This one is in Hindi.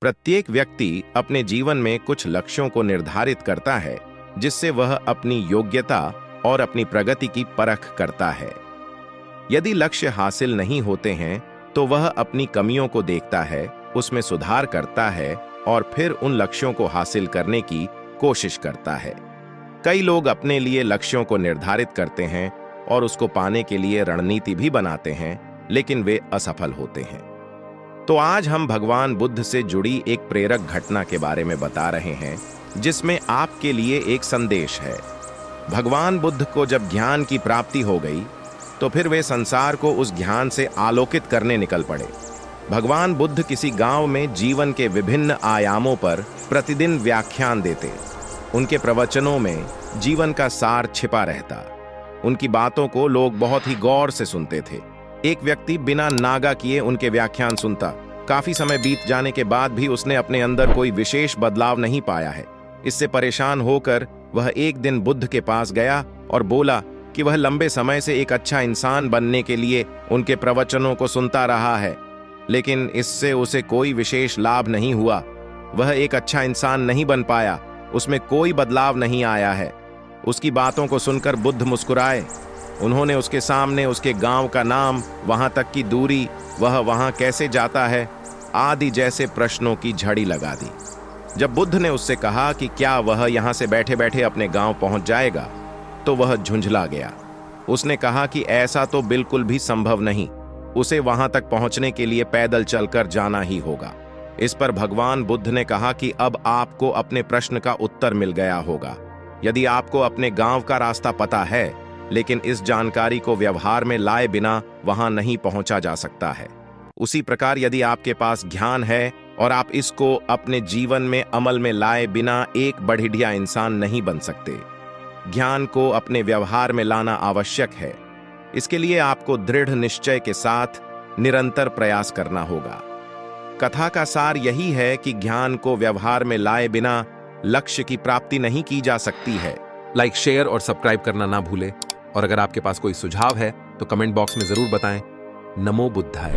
प्रत्येक व्यक्ति अपने जीवन में कुछ लक्ष्यों को निर्धारित करता है, जिससे वह अपनी योग्यता और अपनी प्रगति की परख करता है। यदि लक्ष्य हासिल नहीं होते हैं तो वह अपनी कमियों को देखता है, उसमें सुधार करता है और फिर उन लक्ष्यों को हासिल करने की कोशिश करता है। कई लोग अपने लिए लक्ष्यों को निर्धारित करते हैं और उसको पाने के लिए रणनीति भी बनाते हैं, लेकिन वे असफल होते हैं। तो आज हम भगवान बुद्ध से जुड़ी एक प्रेरक घटना के बारे में बता रहे हैं, जिसमें आपके लिए एक संदेश है। भगवान बुद्ध को जब ज्ञान की प्राप्ति हो गई, तो फिर वे संसार को उस ज्ञान से आलोकित करने निकल पड़े। भगवान बुद्ध किसी गांव में जीवन के विभिन्न आयामों पर प्रतिदिन व्याख्यान देते। उनके प्रवचनों में जीवन का सार छिपा रहता। उनकी बातों को लोग बहुत ही गौर से सुनते थे। एक व्यक्ति बिना नागा किए उनके व्याख्यान सुनता। काफी समय बीत जाने के बाद भी उसने अपने अंदर कोई विशेष बदलाव नहीं पाया है। इससे परेशान होकर वह एक दिन बुद्ध के पास गया और बोला कि वह लंबे समय से एक अच्छा इंसान बनने के लिए उनके प्रवचनों को सुनता रहा है, लेकिन इससे उसे कोई विशेष लाभ नहीं हुआ। वह एक अच्छा इंसान नहीं बन पाया, उसमें कोई बदलाव नहीं आया है। उसकी बातों को सुनकर बुद्ध मुस्कुराए। उन्होंने उसके सामने उसके गांव का नाम, वहां तक की दूरी, वह वहां कैसे जाता है आदि जैसे प्रश्नों की झड़ी लगा दी। जब बुद्ध ने उससे कहा कि क्या वह यहां से बैठे बैठे अपने गांव पहुंच जाएगा, तो वह झुंझला गया। उसने कहा कि ऐसा तो बिल्कुल भी संभव नहीं, उसे वहां तक पहुंचने के लिए पैदल चलकर जाना ही होगा। इस पर भगवान बुद्ध ने कहा कि अब आपको अपने प्रश्न का उत्तर मिल गया होगा। यदि आपको अपने गांव का रास्ता पता है, लेकिन इस जानकारी को व्यवहार में लाए बिना वहां नहीं पहुंचा जा सकता है, उसी प्रकार यदि आपके पास ज्ञान है और आप इसको अपने जीवन में अमल में लाए बिना एक बढ़िया इंसान नहीं बन सकते। ज्ञान को अपने व्यवहार में लाना आवश्यक है। इसके लिए आपको दृढ़ निश्चय के साथ निरंतर प्रयास करना होगा। कथा का सार यही है कि ज्ञान को व्यवहार में लाए बिना लक्ष्य की प्राप्ति नहीं की जा सकती है। लाइक, शेयर और सब्सक्राइब करना ना भूलें। और अगर आपके पास कोई सुझाव है तो कमेंट बॉक्स में जरूर बताएं। नमो बुद्धाय।